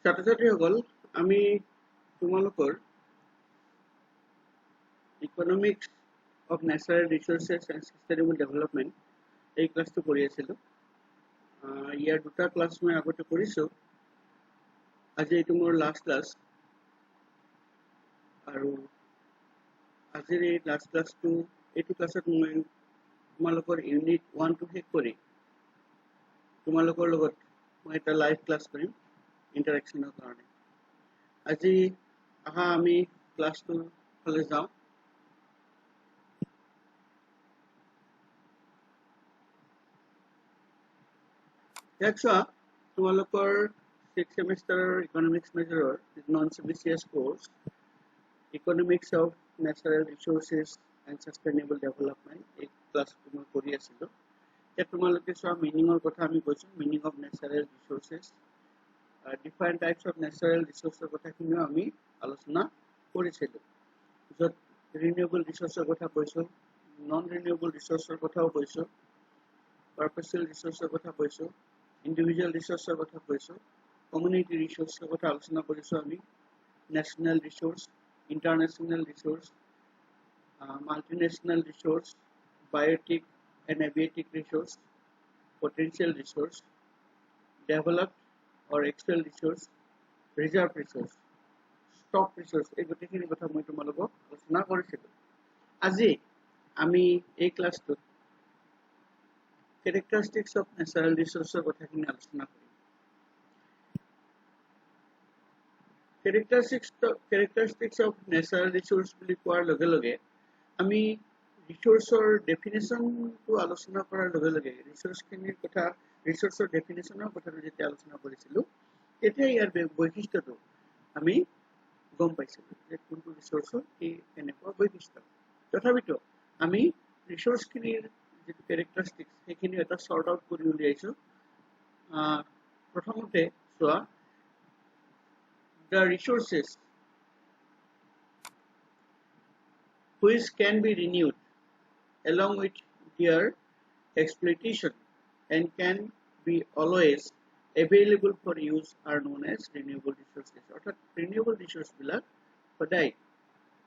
ছাত্ৰ-ছাত্ৰীসকল আমি তোমালোকৰ economics of natural resources and sustainable development এই ক্লাসটো কৰি আছিলো ইয়াৰ দুটা ক্লাস মই আগতে কৰিছো আজি এইটো মোৰ লাষ্ট ক্লাস আৰু আজিৰ এই লাষ্ট ক্লাসটো এইটো ক্লাসত মই তোমালোকৰ ইউনিট 1 টো শেষ কৰি তোমালোকৰ লগত মই এটা লাইভ ক্লাস কৰিম ইন্টাৰেকশনৰ কাৰণে আজি আহা আমি ক্লাসটো ফালে যাওঁ দেখছা তোমালোকৰ 6th সেমিস্টাৰৰ ইকনমিক্স মেজৰৰ non CBCS course economics of natural resources and sustainable development এই ক্লাসটো মই কৰি আছিলো এতিয়া তোমালোকে সব মিনিংৰ কথা আমি কৈছো meaning of natural resources different types of natural ৰিসোৰ্সৰ কথাখিনিও আমি আলোচনা কৰিছিলো যত ৰিনিউৱেবল ৰিসোৰ্সৰ কথা কৈছো নন ৰিনিউৱেবল ৰিসোৰ্সৰ কথাও কৈছো পাৰ্পেচুৱেল ৰিসোৰ্সৰ কথা কৈছো individual resource কথা কৈছো community resource কথা আলোচনা কৰিছো আমি national resource international resource multinational resource biotic and abiotic resource potential resource developed or actual resource reserve resource stock resource এই গোটেইখিনি কথা মই তোমালোকক আলোচনা কৰিছিলো আজি আমি এই ক্লাসটোত characteristics of natural resources কথাখিনি আলোচনা কৰিম characteristics of natural resource বুলি কোৱাৰ লগে লগে আমি ৰিসোৰ্সৰ ডেফিনিশন টো আলোচনা কৰাৰ লগে লগে ৰিসোৰ্সখিনিৰ কথা ৰিসোৰ্সৰ ডেফিনিশনৰ কথাটো যেতিয়া আলোচনা কৰিছিলো তেতিয়া ইয়াৰ বৈশিষ্ট্যটো আমি গম পাইছিলো যে কোনটো ৰিসোৰ্সৰ কি কেনেকুৱা বৈশিষ্ট্য তথাপিতো আমি ৰিসোৰ্সখিনিৰ characteristics এখিনি এটা সৰ্ট আউট কৰি উলিয়াইছো প্ৰথমতে সোৱা the resources which can be renewed along with their exploitation and can be always available for use are known as renewable resources অর্থাৎ renewable resource বিলাক সদায়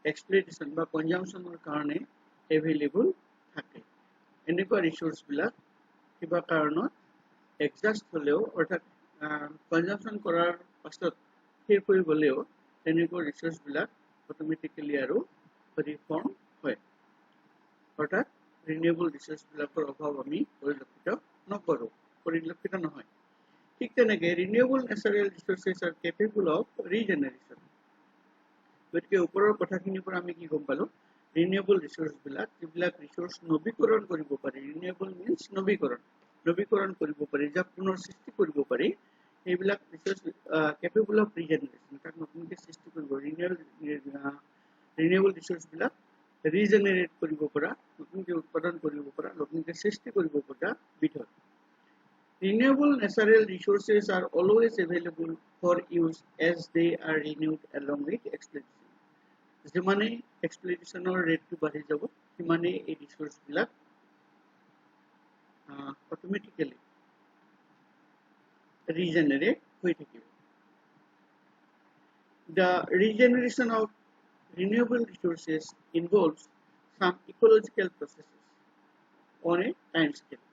exploitation বা consumptionৰ কাৰণে available থাকে এনেকুৱা ৰিসোৰ্স বিলাক কিবা কাৰণত এক্সজাস্ট হলেও অৰ্থাৎ কনজাম্পশন কৰাৰ পাছত শেষ হৈ গলেও এনেকুৱা ৰিসোৰ্স বিলাক অটোমেটিক্যালি আৰু ৰিফৰ্ম হয় অৰ্থাৎ ৰিনিউৱেবল ৰিসোৰ্স বিলাকৰ অভাৱ আমি পৰিলক্ষিত নহয় ঠিক তেনেকৈ renewable ন্যাচাৰাল ৰিসোৰ্সেস are capable of regeneration গতিকে ওপৰৰ কথাখিনিৰ পৰা আমি কি গম পালো renewable resource বিলাক resource নবীকৰণ কৰিব পাৰি renewable means নবীকৰণ কৰিব পাৰি যা পুনৰ সৃষ্টি কৰিব পাৰি এইবিলাক resource capable of regeneration তাক নতুনকৈ সৃষ্টি কৰিব renewable resource বিলাক regenerate কৰিব পৰা নতুনকৈ উৎপাদন কৰিব পৰা নতুনকৈ সৃষ্টি কৰিব পৰা বিধৰ renewable natural resources are always available for use as they are renewed along with exploitation যিমানে এক্সপ্লইটেশনৰ ৰেটটো বাঢ়ি যাব সিমানে এই ৰিসোৰ্স বিলাক অটোমেটিক্যালি ৰিজেনাৰেট হৈ থাকিব the regeneration of renewable resources involves some ecological processes on a time scale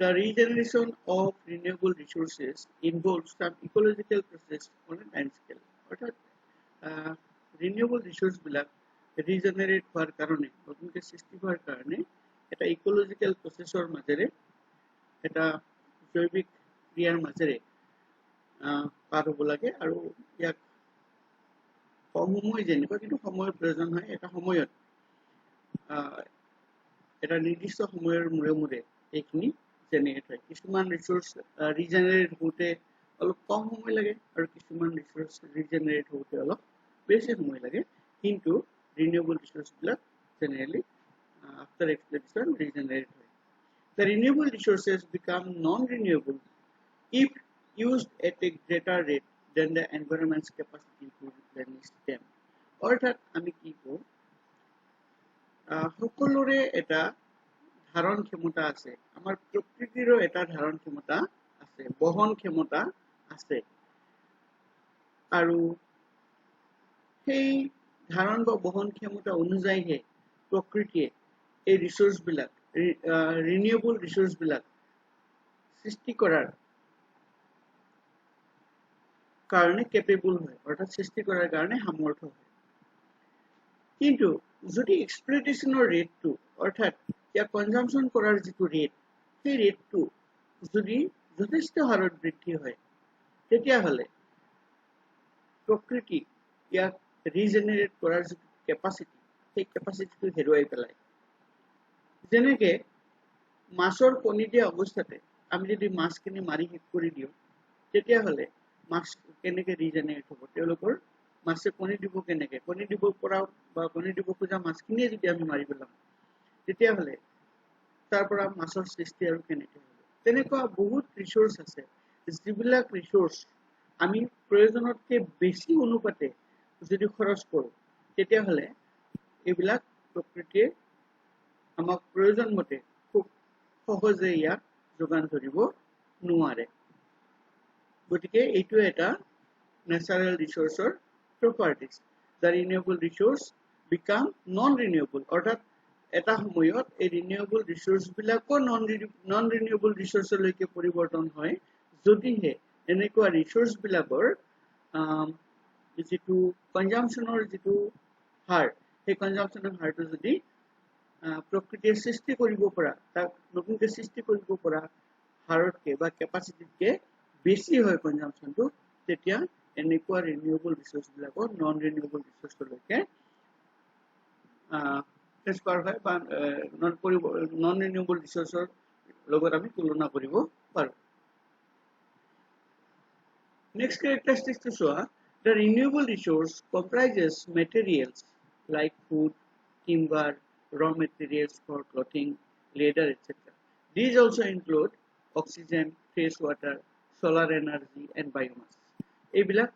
the regeneration of renewable resources involves some ecological process on a time scale অৰ্থাৎ renewable resource বিলাক regenerate হোৱাৰ কাৰণে নতুনকৈ সৃষ্টি হোৱাৰ কাৰণে এটা ইকোলজিক্যাল প্ৰসেছৰ মাজেৰে এটা জৈৱিক ক্ৰিয়াৰ মাজেৰে পাৰ হ'ব লাগে আৰু ইয়াক কম সময় যেনিবা কিন্তু সময়ৰ প্ৰয়োজন হয় এটা সময়ত এটা নিৰ্দিষ্ট সময়ৰ মূৰে মূৰে এইখিনি জেনেৰেট হয় কিছুমান ৰিসোৰ্স ৰিজেনেৰেট হওঁতে অলপ কম সময় লাগে আৰু কিছুমান ৰিসোৰ্স ৰিজেনেৰেট হওঁতে অলপ বেশি সময় লাগে কিন্তু ৰিনিউৱেবল ৰিসোৰ্স বিলাক জেনাৰেলি আফটাৰ এক্সপ্লইটেশন ৰিজেনাৰেট হয় the renewable resources become non-renewable if used at a greater rate than the environment's capacity to replenish them অৰ্থাৎ আমি কি কওঁ সকলোৰে এটা ধাৰণ ক্ষমতা আছে আমাৰ প্ৰকৃতিৰো এটা ধাৰণ ক্ষমতা আছে বহন ক্ষমতা আছে আৰু সেই ধাৰণ বা বহন ক্ষমতা অনুযায়ীহে প্ৰকৃতিয়ে এই ৰিসোৰ্সবিলাক ৰিনিউৱেবল ৰিসোৰ্সবিলাক সৃষ্টি কৰাৰ কাৰণে কেপেবল হয় অৰ্থাৎ সৃষ্টি কৰাৰ কাৰণে সামৰ্থ্য হয় কিন্তু যদি এক্সপ্লইটেশনৰ ৰেটটো অৰ্থাৎ ইয়া কনজাম্পশন কৰাৰ যিটো ৰেট সেই ৰেটটো যদি যথেষ্ট হাৰত বৃদ্ধি হয় তেতিয়া হলে প্ৰকৃতি ইয়াক ৰিজেনাৰেট কৰাৰ যিটো কেপাসিটি সেই কেপাসিটিটো হেৰুৱাই পেলায় যেনেকৈ মাছৰ কণী দিয়া অৱস্থাতে আমি যদি মাছখিনি মাৰি শেষ কৰি দিওঁ তেতিয়া হলে মাছ কেনেকৈ ৰিজেনাৰেট হ'ব তেওঁলোকৰ মাছে কণী দিব কেনেকৈ কণী দিব পৰা বা কণী দিব খোজা মাছখিনিয়ে যদি আমি মাৰি পেলাম তেতিয়া হলে তাৰ পৰা মাছৰ সৃষ্টি আৰু কেনেকৈ হ'ব তেনেকুৱা বহুত ৰিসোৰ্স আছে যিবিলাক ৰিসোৰ্স আমি প্ৰয়োজনতকৈ বেছি অনুপাতে যদি খৰচ কৰোঁ তেতিয়া হলে এইবিলাক প্ৰকৃতিয়ে আমাক প্ৰয়োজন মতে খুব সহজে ইয়াক যোগান ধৰিব নোৱাৰে গতিকে এইটো এটা ন্যাচাৰাল ৰিসোৰ্সৰ properties the renewable resource become non renewable অৰ্থাৎ এটা সময়ত এই ৰিনিউৱেবল ৰিসোৰ্স বিলাকো নন ৰিনিউৱেবল ৰিসোৰ্সলৈকে পৰিৱৰ্তন হয় যদিহে এনেকুৱা ৰিসোৰ্স বিলাকৰ যিটো কনজাম্পশনৰ যিটো হাৰ সেই কনজাম্পশনৰ হাৰটো যদি প্ৰকৃতিয়ে সৃষ্টি কৰিব পৰা তাক নতুনকৈ সৃষ্টি কৰিব পৰা হাৰতকৈ বা কেপাসিটিতকৈ বেছি হয় কনজাম্পশনটো তেতিয়া এনেকুৱা ৰিনিউৱেবল ৰিসোৰ্সবিলাকো নন ৰিনিউৱেবল ৰিসোৰ্সলৈকে ট্ৰান্সফাৰ হয় বা নন ৰিনিউৱেবল ৰিসোৰ্সৰ লগত আমি তুলনা কৰিব পাৰোঁ নেক্সট characteristics চোৱা the renewable resource comprises materials like food timber raw materials for clothing leather etc these also include oxygen fresh water solar energy and biomass এইবিলাক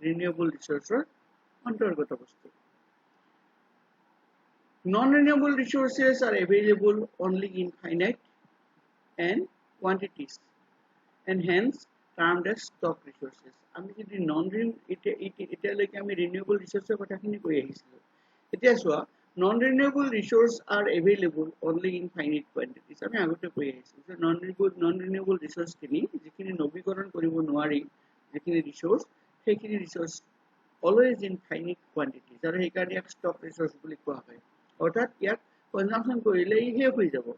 renewable resources অন্তৰ্গত বস্তু non-renewable resources are available only in finite and quantities and hence termed as stock resources আমি যদি এতিয়ালৈকে আমি renewable resources কথাখিনি কৈ আহিছিলোঁ এতিয়া চোৱা non-renewable resources are available only in finite quantities আমি আগতে কৈ আহিছিলোঁ যে non-renewable resources খিনি যিখিনি নৱীকৰণ কৰিব নোৱাৰি যিখিনি ৰিসোৰ্স সেইখিনি resource always in finite quantities আৰু সেইকাৰণে ইয়াক stock resource বুলি কোৱা হয় অৰ্থাৎ ইয়াক কনজাম্পশন কৰিলে শেষ হৈ যাব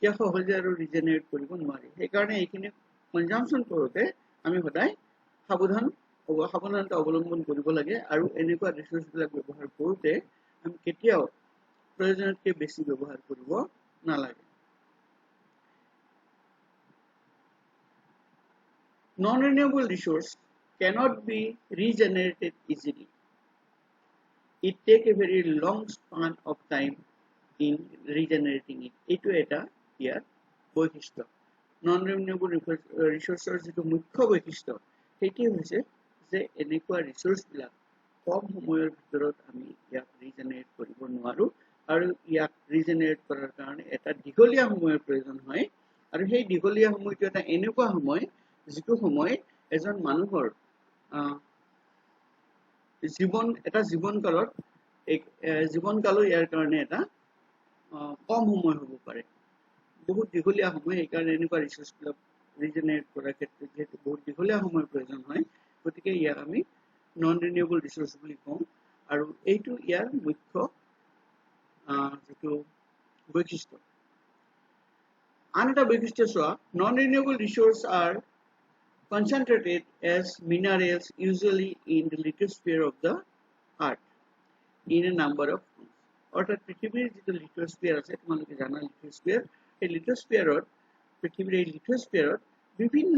ইয়াক সহজে আৰু ৰিজেনাৰেট কৰিব নোৱাৰি সেইকাৰণে এইখিনি কনজাম্পশন কৰোঁতে আমি সদায় সাৱধানতা অৱলম্বন কৰিব লাগে আৰু এনেকুৱা ৰিসোৰ্সবিলাক ব্যৱহাৰ কৰোঁতে আমি কেতিয়াও প্ৰয়োজনতকৈ বেছি ব্যৱহাৰ কৰিব নালাগে non-renewable resource cannot be regenerated easily. It takes a very long span of time in regenerating it. Etu eta here boikishto. Non-renewable resources jitu mukhya boikishto. Heti hoise je enekwa resource bilak kom samoyor bhitorot ami yak regenerate koribo noaru aru yak regenerate korar karone eta digolia samoyor proyojon hoy aru hei digolia samoyto eta enekwa samoy যিটো সময় এজন মানুহৰ জীৱনকালত ইয়াৰ কাৰণে এটা কম সময় হ'ব পাৰে বহুত দীঘলীয়া সময় এই কাৰণে এনেকুৱা ৰিসোৰ্সবিলাক ৰিজেনাৰেট কৰাৰ ক্ষেত্ৰত যেহেতু বহুত দীঘলীয়া সময়ৰ প্ৰয়োজন হয় গতিকে ইয়াক আমি নন ৰিনিউৱেবল ৰিসোৰ্স বুলি কওঁ আৰু এইটো ইয়াৰ মুখ্য যিটো বৈশিষ্ট্য আন এটা বৈশিষ্ট্য চোৱা non renewable resource are concentrated as minerals usually in the lithosphere of the earth in a number of forms অর্থাৎ পৃথিবীর যে লিথোস্ফিয়ার আছে তোমালোকে জানা লিথোস্ফিয়ার এই লিথোস্ফিয়ারত বিভিন্ন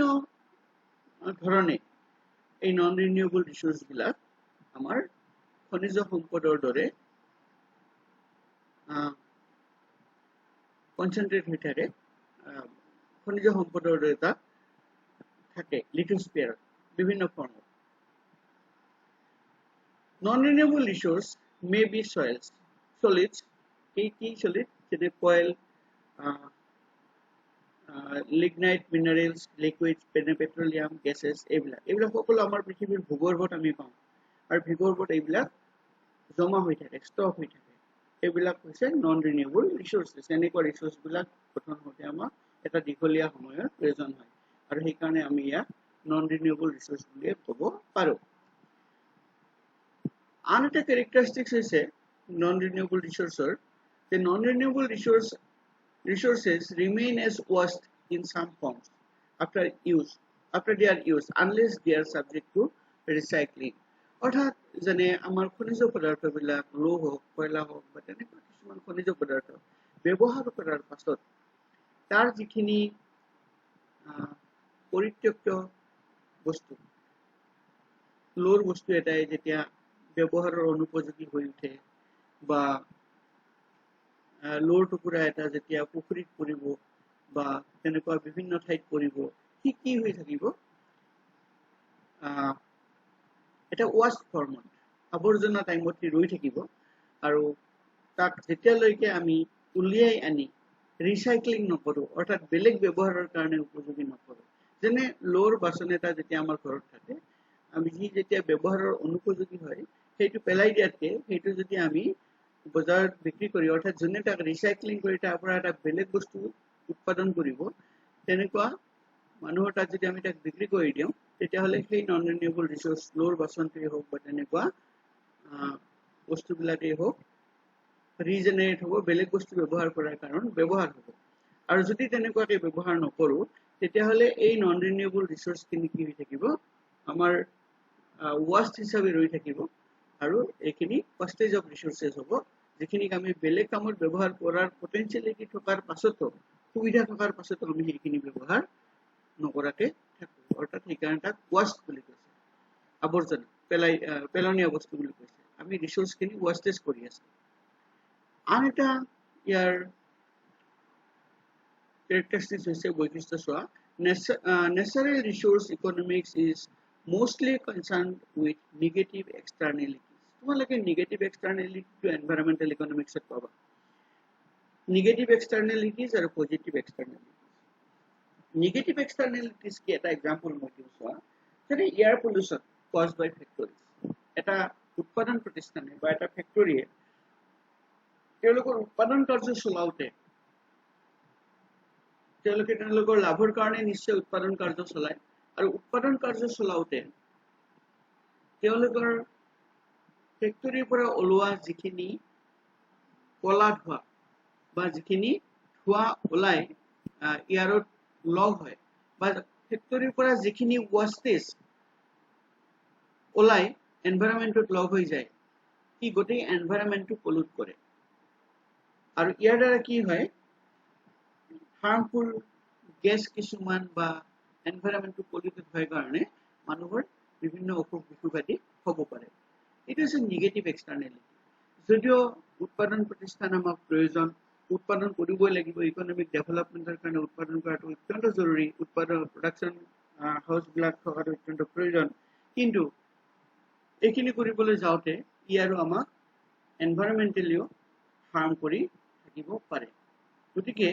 ধৰণে এই নন ৰিনিউৱেবল ৰিসোৰ্স বিলাক আমাৰ খনিজ সম্পদৰ দৰে কনসেন্ট্ৰেট হৈ থাকে খনিজ সম্পদৰ দৰে এটা থাকে লিথোস্ফিয়ার বিভিন্ন form non-renewable resource may be solids কি solid যেনে coal lignite minerals liquids petroleum gases এইবিলাক সকলো আমাৰ পৃথিৱীৰ ভূগৰ্ভত আমি পাওঁ আৰু ভূগৰ্ভত এইবিলাক জমা হৈ থাকে ষ্টক হৈ থাকে এইবিলাক হৈছে নন ৰিনিউৱেবল ৰিসোৰ্সেছ এনেকুৱা ৰিসোৰ্সবিলাক গঠন হওঁতে আমাক এটা দীঘলীয়া সময়ৰ প্ৰয়োজন হয় আৰু সেইকাৰণে আমি ইয়াক নন ৰিনিউৱেবল ৰিসোৰ্স বুলি ক'ব পাৰোঁ আন এটা characteristics হৈছে non renewable resources the non renewable resources remain as waste in some forms after they are used unless they are subject to recycling অৰ্থাৎ যেনে আমাৰ খনিজ পদাৰ্থবিলাক লৌহ কয়লা হওক বা তেনেকুৱা কিছুমান খনিজ পদাৰ্থ ব্যৱহাৰ কৰাৰ পাছত তাৰ যিখিনি পৰিত্যক্ত বস্তু লোৰ বস্তু এটাই যেতিয়া ব্যৱহাৰৰ অনুপযোগী হৈ উঠে বা লোৰ টুকুৰা এটা যেতিয়া পুখুৰীত পৰিব বা তেনেকুৱা বিভিন্ন ঠাইত পৰিব কি হৈ থাকিব এটা ওয়াস্ট ফৰ্মত আৱৰ্জনা টাইমত ৰৈ থাকিব আৰু তাক যেতিয়ালৈকে আমি উলিয়াই আনি ৰিসাইক্লিং নকৰো অৰ্থাৎ বেলেগ ব্যৱহাৰৰ কাৰণে উপযোগী নকৰো যেনে লোৰ বাচন এটা যেতিয়া আমাৰ ঘৰত থাকে আমি যেতিয়া ব্যৱহাৰৰ অনুপযোগী হয় সেইটো পেলাই দিয়াতকে সেইটো যদি আমি বজাৰত বিক্ৰী কৰি অৰ্থাৎ যোনে তাক ৰিসাইক্লিং কৰি তাৰ পৰা এটা বেলেগ বস্তু উৎপাদন কৰিব তেনেকুৱা মানুহৰ তাত যদি আমি তাক বিক্ৰী কৰি দিওঁ তেতিয়াহ'লে সেই নন ৰিনিউৱেবল ৰিসোৰ্স লোৰ বাচনটোৱে হওক বা তেনেকুৱা বস্তুবিলাকেই হওক ৰিজেনেৰেট হ'ব বেলেগ বস্তু ব্যৱহাৰ কৰাৰ কাৰণ ব্যৱহাৰ হ'ব আৰু যদি তেনেকুৱাকৈ ব্যৱহাৰ নকৰো তেতিয়াহ'লে এই নন ৰিনিউৱেবল ৰিসোৰ্সখিনি কি হৈ থাকিব আমাৰ ওয়াস্ট হিচাপে ৰৈ থাকিব আৰু এইখিনি ওয়াস্টেজ অফ ৰিসোৰ্সেছ হ'ব যিখিনিক আমি বেলেগ কামত ব্যৱহাৰ কৰাৰ পটেনশিয়ালিটি থকাৰ পাছতো সুবিধা থকাৰ পাছতো আমি সেইখিনি ব্যৱহাৰ নকৰাকে থাকো অৰ্থাৎ সেইকাৰণে তাক ওয়াস্ট বুলি কৈছে আৱৰ্জনা পেলনীয়া বস্তু বুলি কৈছে আমি ৰিসোৰ্সখিনি ওয়াস্টেজ কৰি আছো আন এটা ইয়াৰ characteristics হৈছে বৈশিষ্ট্য চোৱা natural resource economics is mostly concerned with negative externalities তোমালোকে negative externality to environmental economics ত পাবা negative externalities আৰু positive externalities negative externalities কি এটা example মই দিম চোৱা যেনে air pollution caused by factories এটা উৎপাদন প্ৰতিষ্ঠানে বা এটা ফেক্টৰীয়ে তেওঁলোকৰ উৎপাদন কাৰ্য চলাওতে তেওঁলোকৰ লাভৰ কাৰণে নিশ্চয় উৎপাদন কাৰ্য চলায় আৰু উৎপাদন কাৰ্য চলাওতে তেওঁলোকৰ ফেক্টৰীৰ পৰা ওলোৱা যিখিনি কলা ধোৱা বা যিখিনি ধোৱা ওলাই ইয়াৰত লগ হয় বা ফেক্টৰীৰ পৰা যিখিনি ওয়াস্টেজ ওলাই এনভায়ৰনমেন্টত লগ হৈ যায় কি গোটেই এনভায়ৰনমেন্টটো পলিউট কৰে আৰু ইয়াৰ দ্বাৰা কি হয় harmful gas কিছুমান বা এনভায়ৰনমেন্টটো পলিউটেড হয় কাৰণে মানুহৰ বিভিন্ন অসুখ বিসুখ আদি হ'ব পাৰে এটা হৈছে নেগেটিভ এক্সটাৰ্নেলিটি যদিও উৎপাদন প্ৰতিষ্ঠান আমাক প্ৰয়োজন উৎপাদন কৰিবই লাগিব ইকোনমিক ডেভেলপমেন্টৰ কাৰণে উৎপাদন কৰাটো অত্যন্ত জৰুৰী উৎপাদন প্ৰডাকশন হাউস বিলাক থকাটো অত্যন্ত প্ৰয়োজন কিন্তু এইখিনি কৰিবলৈ যাওঁতে ইয়াৰো আমাক এনভায়ৰনমেন্টালিও হাৰ্ম কৰি থাকিব পাৰে গতিকে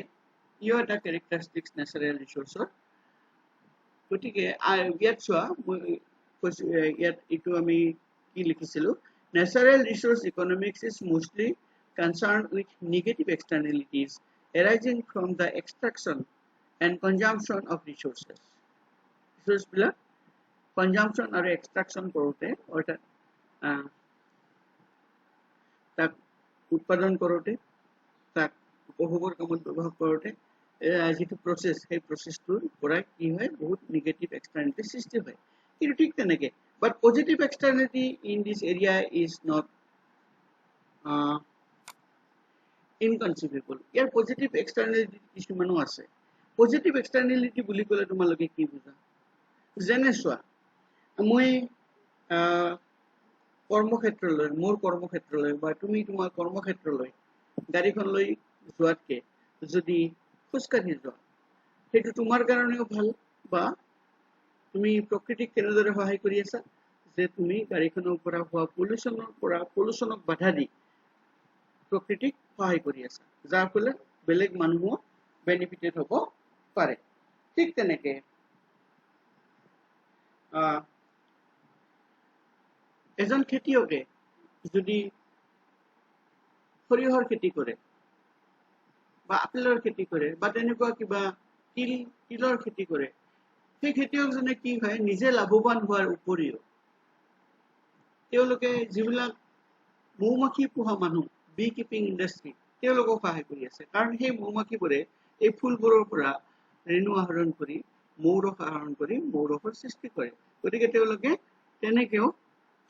ইও এটা characteristics natural resource গতিকে ইয়াত চোৱা ইয়াত এইটো আমি কি লিখিছিলো natural resource economics is mostly concerned with negative externalities arising from the extraction and consumption of resources বিলাক consumption আৰু extraction কৰোতে অৰ্থাৎ তাক উৎপাদন কৰোতে তাক উপভোগৰ কামত ব্যৱহাৰ কৰোতে যেটো প্ৰসেস সেই প্ৰসেসটোৰ পৰা কি হয় বহুত নেগেটিভ এক্সটাৰ্নেলিটি সৃষ্টি হয় কিন্তু ঠিক তেনেকে but positive externality in this area is not inconceivable year positive externality কিছুমানো আছে positive externality বুলি ক'লে তোমালোকে কি বুজা যেনে চোৱা মই কৰ্মক্ষেত্ৰলৈ মোৰ কৰ্মক্ষেত্ৰলৈ বা তুমি তোমাৰ কৰ্মক্ষেত্ৰলৈ গাড়ীখন লৈ যোৱাতকে যদি খুচকাঢ়ি যোৱা সেইটো তোমাৰ কাৰণেও ভাল বা তুমি প্ৰকৃতিক কেনেদৰে সহায় কৰি আছা যে তুমি গাড়ীখনৰ পৰা হোৱা পলিউশনক বাধা দি প্ৰকৃতিক সহায় কৰি আছা যাৰ ফলত বেলেগ মানুহো বেনিফিটেড হ'ব পাৰে ঠিক তেনেকে এজন খেতিয়কে যদি সৰিয়হৰ খেতি কৰে বা আপেলৰ খেতি কৰে বা তেনেকুৱা কিবা তিলৰ খেতি কৰে সেই খেতিয়কজনে কি হয় নিজে লাভৱান হোৱাৰ উপৰিও তেওঁলোকে যিবিলাক মৌমাখি পোহা মানুহ বি কিপিং ইণ্ডাষ্ট্ৰী তেওঁলোকক সহায় কৰি আছে কাৰণ সেই মৌমাখিবোৰে এই ফুলবোৰৰ পৰা ৰেণু আহৰণ কৰি মৌৰস আহৰণ কৰি মৌৰসৰ সৃষ্টি কৰে গতিকে তেওঁলোকে তেনেকেও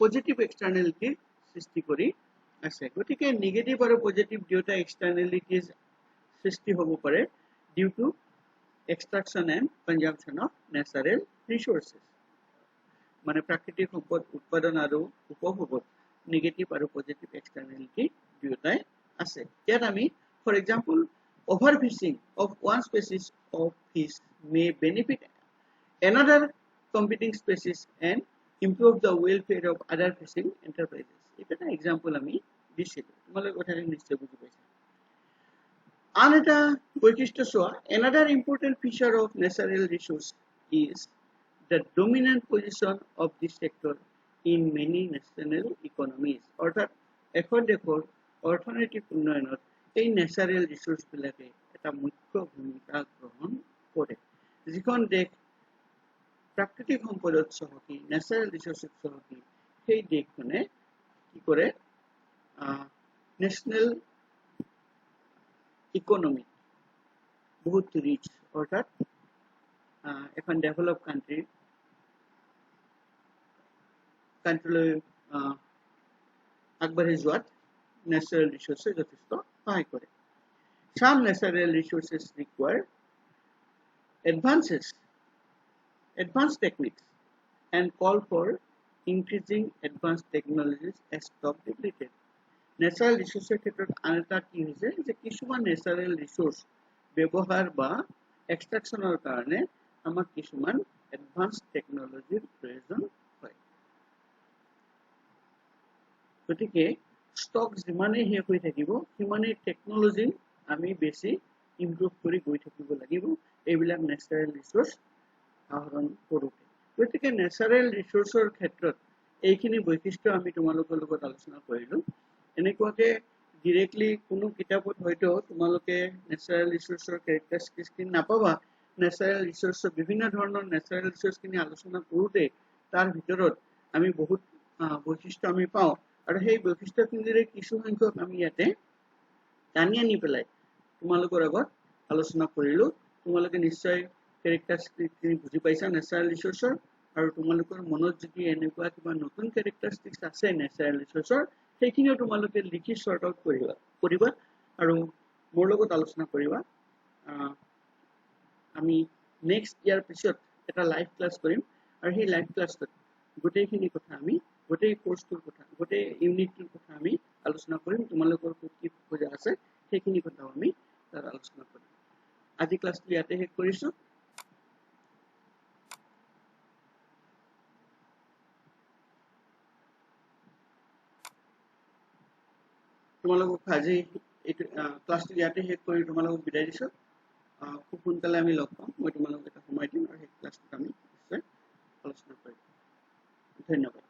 পজিটিভ এক্সটাৰ্নেলিটিৰ সৃষ্টি কৰি আছে গতিকে নেগেটিভ আৰু পজিটিভ দুটা এক্সটাৰ্নেলিটিজ সৃষ্টি হ'ব পাৰে due to extraction and consumption of natural resources মানে প্ৰাকৃতিক সম্পদ উৎপাদন আৰু উপভোগত নেগেটিভ আৰু পজিটিভ এক্সটাৰ্নেলিটি দুটাই আছে ইয়াত আমি for example overfishing of one species of fish may benefit another competing species and improve the welfare of other fishing enterprises এটা এক্সাম্পল আমি দিছিলো তোমালোকে কথাটো নিশ্চয় বুজি পাইছা another important feature of natural resource is the dominant position of this sector in many national economies অৰ্থাৎ এখন দেশৰ অৰ্থনৈতিক উন্নয়নত এই ন্যাচাৰাল ৰিসোৰ্স বিলাকে এটা মুখ্য ভূমিকা গ্ৰহণ কৰে যিখন দেশ প্ৰাকৃতিক সম্পদত চহকী ন্যাচাৰাল ৰিসোৰ্সত চহকী সেই দেশখনে কি কৰে ন্যাশনাল ইকোনমি বহুত ৰিচ অৰ্থাৎ এখন ডেভেলপ কান্ট্ৰিলৈ আগবাঢ়ি যোৱাত ন্যাচাৰাল ৰিসোৰ্সে যথেষ্ট সহায় কৰে some natural resources require advanced techniques and call for increasing advanced technologies as stock depleted natural resources ক্ষেত্ৰত আনটা কি হৈছে যে কিছুমান natural resource ব্যৱহাৰ বা এক্সট্ৰাকশনৰ কাৰণে আমাক কিছুমান advanced technologyৰ প্ৰয়োজন হয় গতিকে stock যিমানে হে হৈ থাকিব সিমানে টেকনলজি আমি বেছি ইমপ্ৰুভ কৰি গৈ থাকিব লাগিব এইবিলাক natural resource আহৰণ কৰোতে গতিকে natural resourceৰ ক্ষেত্ৰত এইখিনি বৈশিষ্ট্য আমি তোমালোকৰ লগত আলোচনা কৰিলো এনেকুৱাকে directly কোনো কিতাপত হয়তো তোমালোকে natural resourceৰ characteristics খিনি নাপাবা natural resource বিভিন্ন ধৰণৰ natural resource খিনি আলোচনা কৰোতে তাৰ ভিতৰত আমি বহুত বৈশিষ্ট্য আমি পাওঁ আৰু সেই বৈশিষ্ট্যখিনিৰে কিছু সংখ্যক আমি ইয়াতে টানি আনি পেলাই তোমালোকৰ আগত আলোচনা কৰিলো তোমালোকে নিশ্চয় characteristics খিনি বুজি পাইছা natural resourceৰ আৰু তোমালোকৰ মনত যদি এনেকুৱা কিবা নতুন characteristics আছে natural resourceৰ সেইখিনিও তোমালোকে লিখি সৰ্ট আউট কৰিবা আৰু মোৰ লগত আলোচনা কৰিবা আমি নেক্সট ইয়াৰ পিছত এটা লাইভ ক্লাস কৰিম আৰু সেই লাইভ ক্লাসত গোটেইখিনি কথা আমি গোটেই কোৰ্সটোৰ কথা গোটেই ইউনিটটোৰ কথা আমি আলোচনা কৰিম তোমালোকৰ কি খোজা আছে সেইখিনি কথা আমি তাৰ আলোচনা কৰিম আজি ক্লাসটো ইয়াতে শেষ কৰিছো তোমালোকক আজি এই ক্লাসটো ইয়াতে শেষ কৰি তোমালোকক বিদায় দিছো খুব সোনকালে আমি লগ পাম মই তোমালোকক এটা সময় দিম আৰু এই ক্লাসটো আমি আলোচনা কৰিম ধন্যবাদ